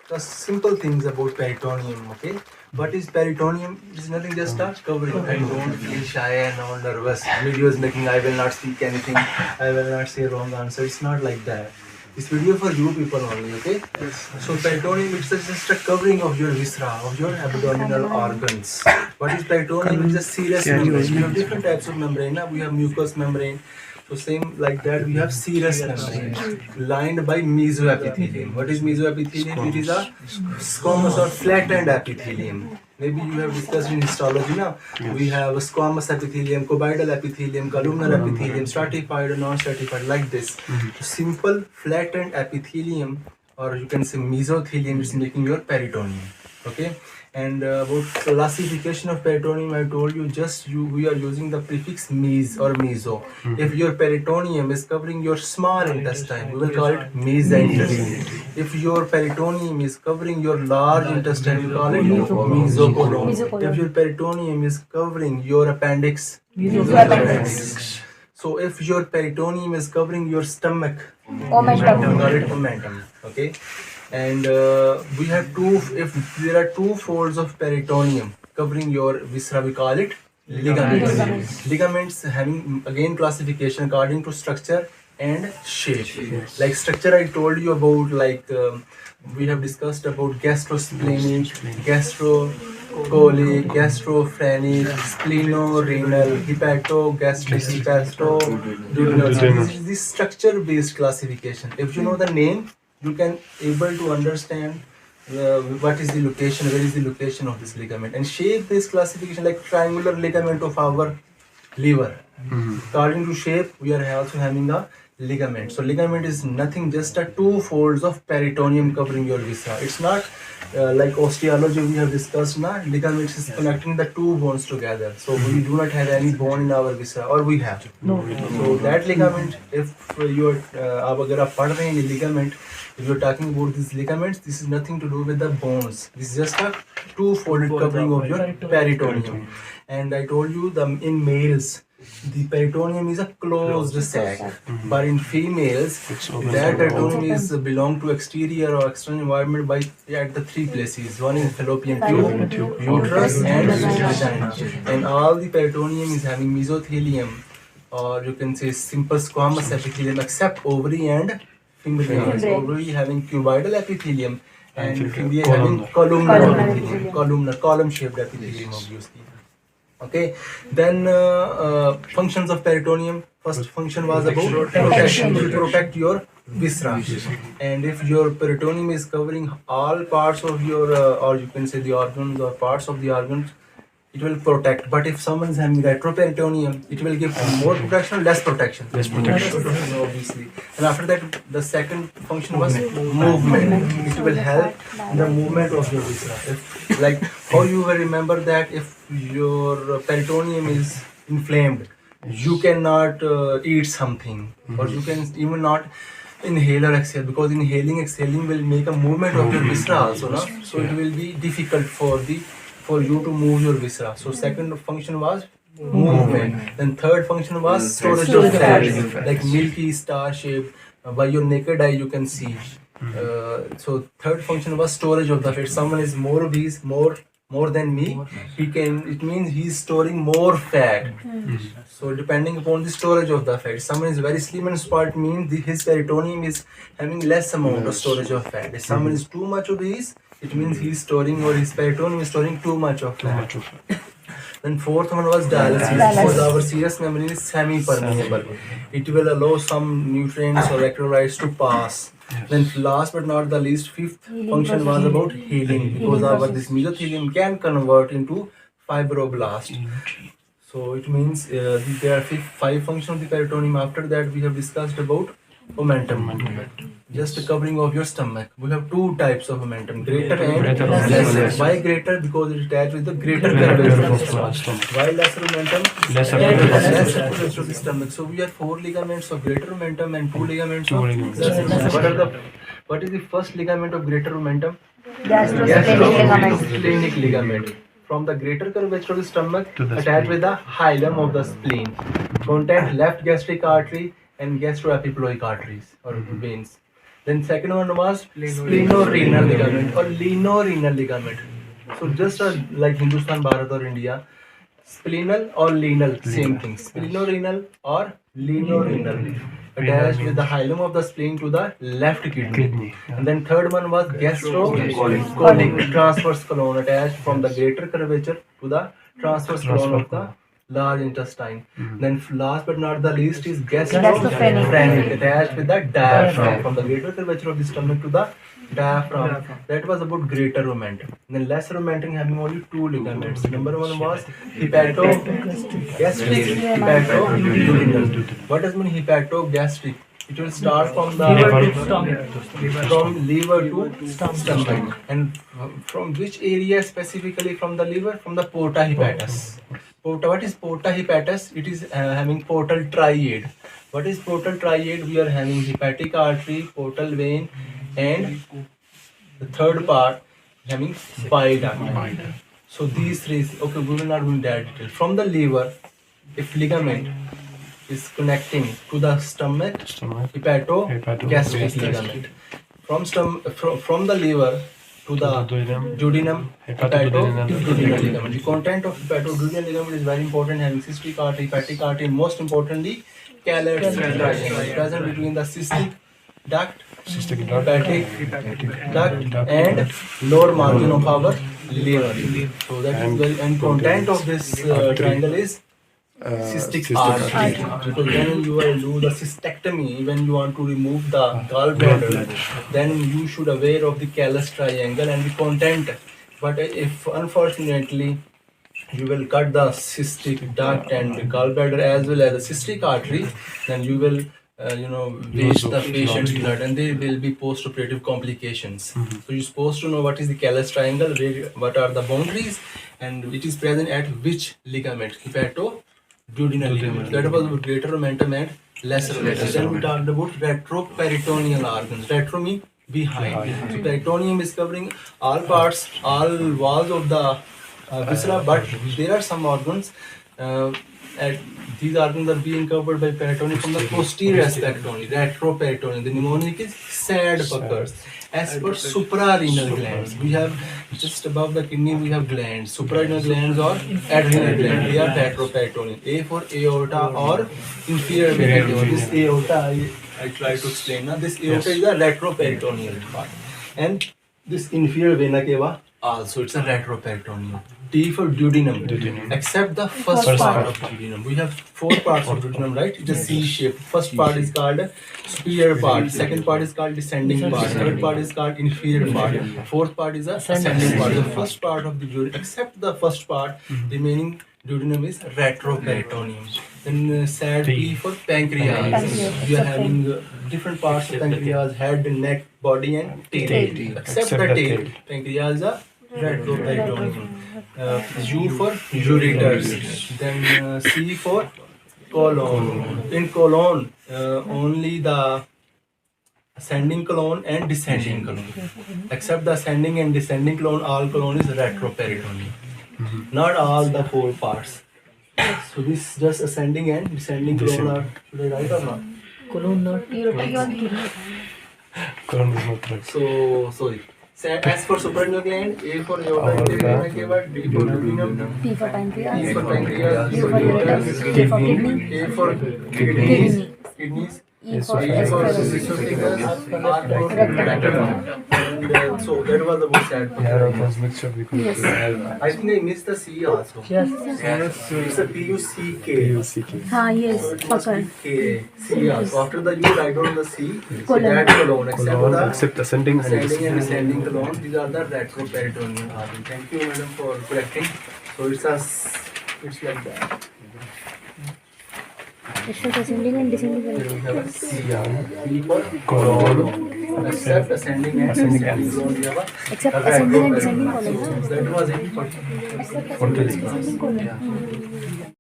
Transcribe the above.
the simple things about peritoneum. Okay, what is peritoneum? It's nothing, just a covering. I don't feel shy and all nervous. Videos making, I will not speak anything. I will not say wrong answer. It's not like that. This video for you people only. Okay. So peritoneum is just a covering of your viscera, of your abdominal organs. What is peritoneum? It's a serous membrane. We have different types of membrane. Now we have mucous membrane. So same like that, we have serous membrane lined by mesoepithelium. What is mesoepithelium? It is a squamous or flattened epithelium. Maybe you have discussed in histology now. We have a squamous epithelium, cuboidal epithelium, columnar epithelium, stratified or non-stratified, like this. Simple flattened epithelium, or you can say mesothelium, is making your peritoneum. Okay. And about classification of peritoneum, I told you we are using the prefix mes or meso. If your peritoneum is covering your small intestine, we will call it mesentery. If your peritoneum is covering your large intestine, we call it mesocolon. If your peritoneum is covering your appendix, mesoappendix. So if your peritoneum is covering your stomach, we call it omentum. Okay. And we have if there are two folds of peritoneum covering your viscera, we call it ligaments. Ligaments having again classification according to structure and shape. Like structure, I told you about, like we have discussed about gastrosplenic, gastrocolic, gastrophrenic, splenorenal, hepatogastric, hepatoduodenal. This is the structure based classification. If you know the name, you can able to understand what is the location, where is the location of this ligament. And shape based classification, like triangular ligament of our liver. According to shape, we are also having a ligament. So ligament is nothing, just a two folds of peritoneum covering your viscera. It's not like osteology we have discussed now. Ligament is connecting the two bones together. So we do not have any bone in our viscera, or we have. No. So that ligament, if you are agar aap pad rahe hain ligament, if you're talking about these ligaments, this is nothing to do with the bones. This is just a two-folded covering of your peritoneum. And I told you, in males, the peritoneum is a closed sac, but in females, that peritoneum is belong to exterior or external environment at the three places. One is fallopian tube, uterus, and vagina. And all the peritoneum is having mesothelium, or you can say simple squamous epithelium, except ovary and fimbriae. So ovary having cuboidal epithelium, and fimbriae having columnar epithelium, column-shaped epithelium, obviously. Okay, then functions of peritoneum. First function was about protection, to protect your viscera. And if your peritoneum is covering all parts of your, or you can say the organs or parts of the organs, it will protect. But if someone is having retroperitoneum, it will give more protection or less protection? Less protection, obviously. And after that, the second function was movement. It will help in the movement of your viscera. If, like how you will remember that if your peritoneum is inflamed, you cannot eat something, or you can even not inhale or exhale, because exhaling will make a movement of your viscera also, no? So it will be difficult for you to move your viscera. So second function was movement. Then third function was storage of fat, like milky star shape. By your naked eye you can see. So third function was storage of the fat. Someone is more obese, more than me, it means he's storing more fat. So depending upon the storage of the fat, someone is very slim and spot, means his peritoneum is having less amount of storage of fat. If someone is too much obese, it means he's storing, or his peritoneum is storing too much of fat. Then fourth one was dialysis, because our serous membrane is semi-permeable. It will allow some nutrients or electrolytes to pass. Then last but not the least, fifth function was about healing, because this mesothelium can convert into fibroblast. So it means there are five functions of the peritoneum. After that, we have discussed about omentum, just a covering of your stomach. We have two types of omentum, greater and lesser. Why greater? Because it is attached with the greater curvature of the stomach. Why lesser omentum? Lesser curvature of the stomach. So we have four ligaments of greater omentum and two ligaments of lesser. What is the first ligament of greater omentum? Gastrosplenic ligament. From the greater curvature of the stomach, attached with the hilum of the spleen, contact left gastric artery and gastroepiploic arteries or veins. Then second one was splenorenal ligament or linorenal ligament. So just like Hindustan, Bharat or India, splenal or renal, same thing. Splenorenal or linorenal, attached with the hilum of the spleen to the left kidney. And then third one was gastrocolic, transverse colon, attached from the greater curvature to the transverse colon of the large intestine. Then last but not the least is gastrophrenic, attached with the diaphragm from the greater curvature of the stomach to the diaphragm. That was about greater omentum. Then lesser omentum having only two ligaments. Number one was hepatogastric, hepatoduodenal. What does mean hepatogastric? It will start from the liver to stomach. And from which area specifically from the liver? From the porta hepatis. What is porta hepatis? It is having portal triad. What is portal triad? We are having hepatic artery, portal vein, and the third part having bile duct. So these three, okay, we will not go into that detail. From the liver, if ligament is connecting to the stomach, hepatogastric ligament. From the liver to the duodenum, hepatoduodenal ligament. The content of hepatoduodenal ligament is very important, having cystic artery, hepatic artery, and most importantly, calyx triangle present between the cystic duct, hepatic duct, and lower margin of our liver. So that is very, and content of this triangle is cystic artery. Because when you will do the cystectomy, when you want to remove the gallbladder, then you should aware of the callus triangle and the content. But if unfortunately you will cut the cystic duct and the gallbladder as well as the cystic artery, then you will waste the patient's blood and there will be post-operative complications. So you're supposed to know what is the callus triangle, what are the boundaries, and it is present at which ligament, hepatoduodenal ligament. That was about greater omentum and lesser omentum. Then we talked about retroperitoneal organs. Retro means behind. So peritoneum is covering all parts, all walls of the viscera, but there are some organs these organs are being covered by peritoneum from the posterior aspect only, retroperitoneum. The mnemonic is sad puckers. As per suprarenal glands, we have just above the kidney we have glands, suprarenal glands or adrenal glands. They are retroperitoneum. A for aorta or inferior vena. This aorta, I try to explain now. This aorta is a retroperitoneal part, and this inferior vena cava also it's a retroperitoneum. D for duodenum. Except the first part of duodenum. We have four parts of duodenum, right? It's a C shape. First part is called superior part. Second part is called descending part. Third part is called inferior part. Fourth part is a ascending part. The first part of the duodenum, except the first part, remaining duodenum is retroperitoneum. Then sad P for pancreas. We are having different parts of pancreas: head, neck, body, and tail. Except the tail, pancreas is a retroperitoneum. U for ureters. Then C for colon. In colon, only the ascending colon and descending colon. Except the ascending and descending colon, all colon is retroperitoneum. Not all the four parts. So this just ascending and descending colon are, should I write or not? Colon not. Colon is not right. So sorry. S for suprarenal gland, A for aorta, D for duodenum, P for pancreas. E for pancreas, U for ureters. K for kidney. A for kidneys, E for E for esophagus. esophagus, R for rectum. And so that was about sad. Yeah, it was mixture because Yes. I think I missed the C also. Yes. It's a PUCK. PUCK. Yes. Pakad. C also. After the U, write down the C. Colon. That colon, Colon, except ascending and ascending and descending. descending colon. These are the retroperitoneal organs. Thank you, madam, for correcting. So it's like that. It's like ascending and descending. Here we have a C. C for Colon. except ascending and descending colon. We have a Except ascending and descending colon. that was it for Except ascending and descending colon.